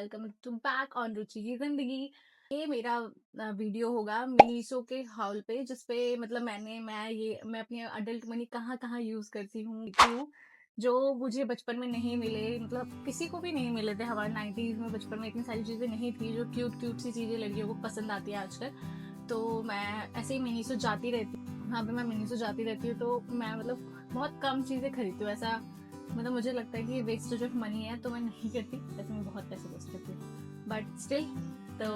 Welcome to back on रुचि की जिंदगी। ये मेरा वीडियो होगा मीशो के हॉल पे, जिसपे मतलब मैं अपनी अडल्ट मनी कहाँ कहाँ यूज करती हूँ, जो मुझे बचपन में नहीं मिले, मतलब किसी को भी नहीं मिले थे। हमारे 90s में बचपन में इतनी सारी चीजें नहीं थी जो क्यूट क्यूट सी चीजें लड़कियों को पसंद आती है आजकल। तो मैं ऐसे ही मिनीसो जाती रहती हूँ, वहाँ पे मैं मिनीसो जाती रहती हूँ, तो मैं मतलब बहुत कम चीजें खरीदती हूँ। ऐसा मतलब मुझे लगता है कि वेस्टेज ऑफ मनी है, तो मैं नहीं करती, वैसे मैं बहुत पैसे वेस्ट करती हूँ, बट स्टिल। तो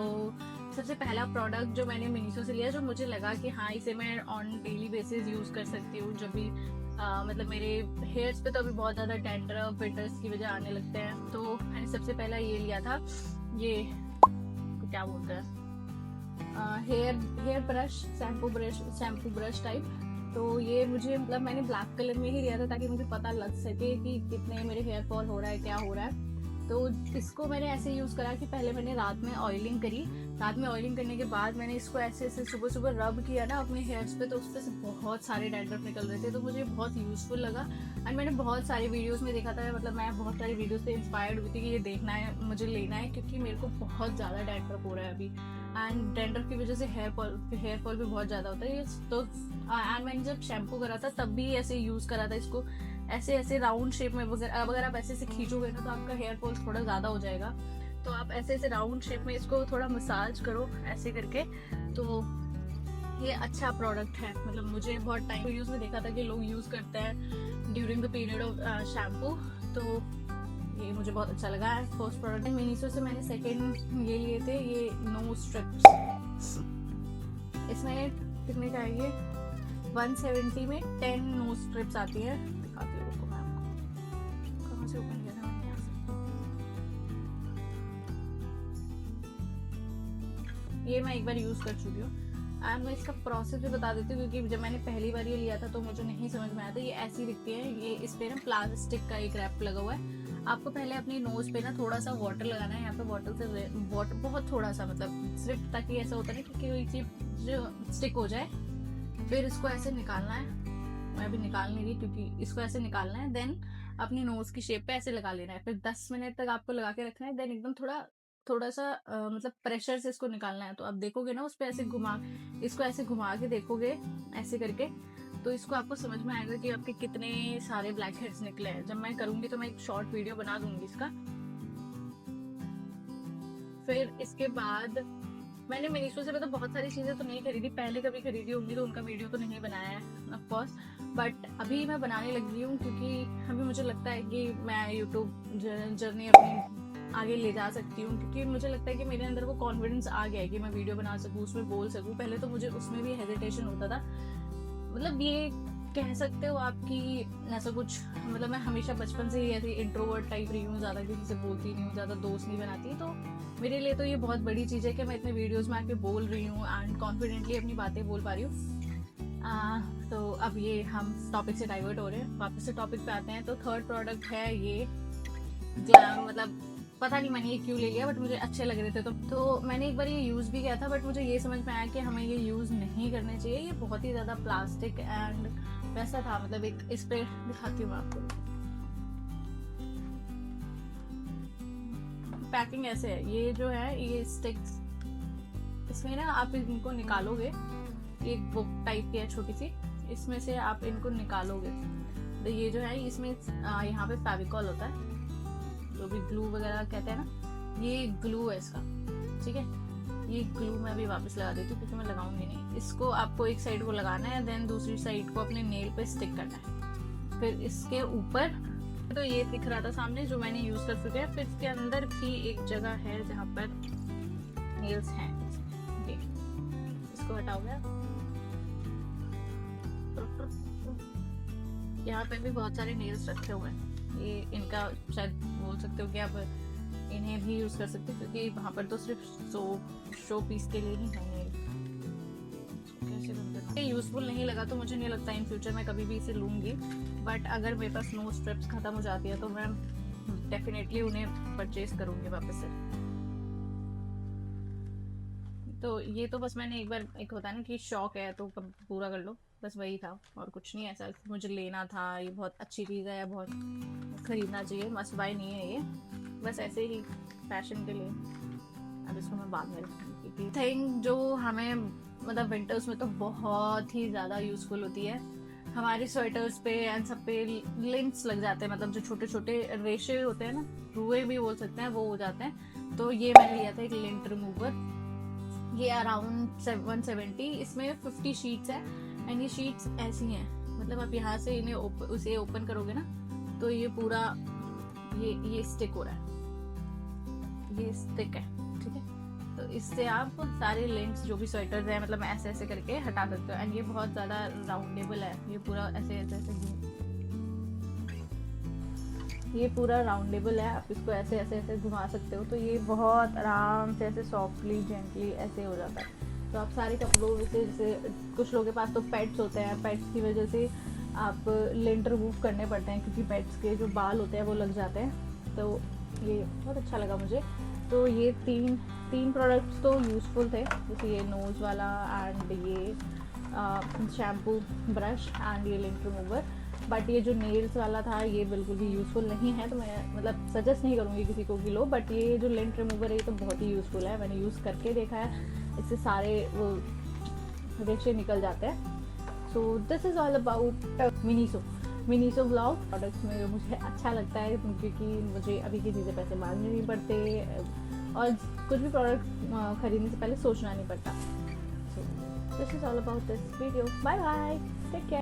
सबसे पहला प्रोडक्ट जो मैंने मिनीसो से लिया, जो मुझे लगा कि हाँ इसे मैं ऑन डेली बेसिस यूज़ कर सकती हूँ, जब भी मतलब मेरे हेयर्स पे तो अभी बहुत ज़्यादा डैंड्रफ विंटर्स की वजह आने लगते हैं, तो मैंने सबसे पहला ये लिया था। ये क्या बोलते हैं, hair hair brush, shampoo brush type. तो ये मुझे मतलब मैंने ब्लैक कलर में ही लिया था, ताकि मुझे पता लग सके कि कितने मेरे हेयर फॉल हो रहा है, क्या हो रहा है। तो इसको मैंने ऐसे यूज़ करा कि पहले मैंने रात में ऑयलिंग करी। रात में ऑयलिंग करने के बाद मैंने इसको ऐसे ऐसे सुबह सुबह रब किया ना अपने हेयर्स पे, तो उस पर से बहुत सारे डैंड्रफ निकल रहे थे, तो मुझे बहुत यूज़फुल लगा। एंड मैंने बहुत सारे वीडियोस में देखा था, मतलब मैं बहुत सारी वीडियोस से इंस्पायर्ड हुई थी कि ये देखना है, मुझे लेना है, क्योंकि मेरे को बहुत ज़्यादा डैंड्रफ हो रहा है अभी। एंड डैंड्रफ की वजह से हेयर फॉल भी बहुत ज़्यादा होता है। तो एंड मैंने जब शैम्पू करा था तब भी ऐसे यूज़ करा था इसको, ऐसे ऐसे राउंड शेप में। अगर आप ऐसे ऐसे खींचोगे ना, तो आपका हेयर फॉल थोड़ा ज़्यादा हो जाएगा। तो आप ऐसे ऐसे राउंड शेप में इसको थोड़ा मसाज करो ऐसे करके, तो ये अच्छा प्रोडक्ट है। मतलब मुझे बहुत टाइम यूज़ में देखा था कि लोग यूज़ करते हैं during the period of shampoo, तो ये मुझे बहुत अच्छा लगा। फर्स्ट प्रोडक्ट मिनीसो से मैंने सेकंड ये लिए थे, ये नो स्ट्रिप्स। इसमें कितने का है ये, 170 में 10 नो स्ट्रिप्स आती है। दिखाती हूँ, रुको मैं आपको, कहाँ से ओपन किया था मैंने, यहाँ से। ये मैं एक बार यूज़ कर चुकी हूँ। एंड मैं इसका प्रोसेस भी बता देती हूँ, क्योंकि जब मैंने पहली बार ये लिया था तो मुझे नहीं समझ में आया था। ये ऐसी दिखती है, ये इस पे ना प्लास्टिक का एक रैप लगा हुआ है। आपको पहले अपनी नोज पे ना थोड़ा सा वाटर लगाना है, यहाँ पे वाटर से वाटर बहुत थोड़ा सा, मतलब सिर्फ ताकि ऐसा होता है ना कि कोई चीज जो स्टिक हो जाए। फिर इसको ऐसे निकालना है, मैं अभी निकाल नहीं रही क्योंकि इसको ऐसे निकालना है। देन अपनी नोज की शेप पे ऐसे लगा लेना है, फिर 10 मिनट तक आपको लगा के रखना है। देन एकदम थोड़ा थोड़ा सा मतलब प्रेशर से इसको निकालना है। तो आप देखोगे ना, उस पर ऐसे घुमा, इसको ऐसे घुमा के देखोगे ऐसे करके, तो इसको आपको समझ में आएगा कि आपके कितने सारे ब्लैक हेड्स निकले हैं। जब मैं करूंगी तो मैं एक शॉर्ट वीडियो बना दूंगी इसका। फिर इसके बाद मैंने मीशो से मतलब बहुत सारी चीज़ें तो नहीं खरीदी, पहले कभी खरीदी होंगी तो उनका वीडियो तो नहीं बनाया है ऑफ कोर्स, बट अभी मैं बनाने लगी हूँ, क्योंकि अभी मुझे लगता है कि मैं यूट्यूब जर्नी अपनी आगे ले जा सकती हूँ, क्योंकि मुझे लगता है कि मेरे अंदर वो कॉन्फिडेंस आ गया है कि मैं वीडियो बना सकूँ, उसमें बोल सकूँ। पहले तो मुझे उसमें भी हेजिटेशन होता था, मतलब ये कह सकते हो आपकी ऐसा कुछ, मतलब मैं हमेशा बचपन से ही ऐसी इंट्रोवर्ट टाइप रही हूँ, ज़्यादा किसी से बोलती नहीं हूँ, ज़्यादा दोस्त नहीं बनाती। तो मेरे लिए तो ये बहुत बड़ी चीज़ है कि मैं इतने वीडियोस में आके बोल रही हूँ एंड कॉन्फिडेंटली अपनी बातें बोल पा रही हूँ। तो अब ये हम टॉपिक से डाइवर्ट हो रहे हैं, वापस से टॉपिक पे आते हैं। तो थर्ड प्रोडक्ट है ये ग्लैम, मतलब पता नहीं मैंने ये क्यों ले लिया, बट मुझे अच्छे लग रहे थे, तो मैंने एक बार ये यूज़ भी किया था, बट मुझे ये समझ में आया कि हमें ये यूज़ नहीं करने चाहिए। ये बहुत ही ज़्यादा प्लास्टिक एंड वैसा था, मतलब एक इस पे दिखाती हूँ आपको, पैकिंग ऐसे है। ये जो है ये स्टिक्स, इसमें ना आप इनको निकालोगे, एक बुक टाइप की है छोटी सी, इसमें से आप इनको निकालोगे तो ये जो है इसमें यहाँ पे फेविकॉल होता है, जो भी ग्लू वगैरह कहते हैं ना, ये ग्लू है इसका, ठीक है। ये ग्लू मैं अभी वापस लगा देती हूँ क्योंकि मैं लगाऊंगी नहीं। इसको आपको एक साइड को लगाना है, देन दूसरी साइड को अपने नेल पे स्टिक करना है। फिर इसके ऊपर तो ये दिख रहा था सामने जो मैंने यूज कर चुके हैं। फिर इसके अंदर भी एक जगह है जहाँ पर नेल्स हैं, ये इसको हटाओगे, यहाँ पे भी बहुत सारे नेल्स रखे हुए हैं। ये इनका शायद बोल सकते हो कि आप इन्हें भी यूज कर सकते हो, क्योंकि वहाँ पर तो सिर्फ शो पीस के लिए ही है नेल। कैसे बनते हैं, यूजफुल नहीं लगा तो मुझे नहीं लगता इन फ्यूचर मैं कभी भी इसे लूंगी, बट अगर मेरे पास नो स्ट्रिप्स खत्म हो जाती है तो मैं डेफिनेटली उन्हें परचेज करूंगी वापस से। तो ये तो बस मैंने एक बार, एक होता है ना कि शौक है तो पूरा कर लो, बस वही था और कुछ नहीं ऐसा मुझे लेना था। ये बहुत अच्छी चीज़ है, बहुत खरीदना चाहिए, मस्ट बाय नहीं है ये। बस ऐसे ही फैशन के लिए। अब इसको मैं बाद में रखूँगी क्योंकि थिंग जो हमें मतलब विंटर्स में तो बहुत ही ज़्यादा यूज़फुल होती है। हमारे स्वेटर्स पे एंड सब पे लिंक्स लग जाते हैं, मतलब जो छोटे छोटे रेशे होते हैं ना, रुए भी बोल सकते हैं, वो हो जाते हैं। तो ये मैंने लिया था एक लिंट रिमूवर, ये अराउंड 170, इसमें 50 शीट्स है एंड ये शीट्स ऐसी हैं, मतलब आप यहाँ से इन्हें उसे ओपन करोगे ना तो ये पूरा ये स्टिक हो रहा है, ये स्टिक है, ठीक है। तो इससे आप सारे लिंक्स जो भी स्वेटर्स हैं मतलब ऐसे ऐसे करके हटा सकते हो। एंड ये बहुत ज़्यादा राउंडेबल है, ये पूरा ऐसे ऐसे ऐसे ये पूरा राउंडेबल है, आप इसको ऐसे ऐसे ऐसे घुमा सकते हो। तो ये बहुत आराम से ऐसे सॉफ्टली जेंटली ऐसे हो जाता है। तो आप सारे कपड़ों से, जैसे कुछ लोगों के पास तो पेट्स होते हैं, पेट्स की वजह से आप लिंट रिमूव करने पड़ते हैं क्योंकि पेट्स के जो बाल होते हैं वो लग जाते हैं। तो ये बहुत अच्छा लगा मुझे। तो ये तीन प्रोडक्ट्स तो यूज़फुल थे, जैसे ये नोज़ वाला एंड ये शैम्पू ब्रश एंड ये लिंट रिमूवर। बट ये जो नेल्स वाला था ये बिल्कुल भी यूज़फुल नहीं है, तो मैं मतलब सजेस्ट नहीं करूँगी किसी को कि लो। बट ये जो लिंट रिमूवर है ये तो बहुत ही यूज़फुल है, मैंने यूज़ करके देखा है, इससे सारे वो रेशे निकल जाते हैं। सो this is all about Miniso vlog products में मुझे अच्छा लगता है क्योंकि मुझे अभी किसी से पैसे मांगने नहीं पड़ते और कुछ भी प्रोडक्ट खरीदने से पहले सोचना नहीं पड़ता। So this is all about this video. Bye bye, take care.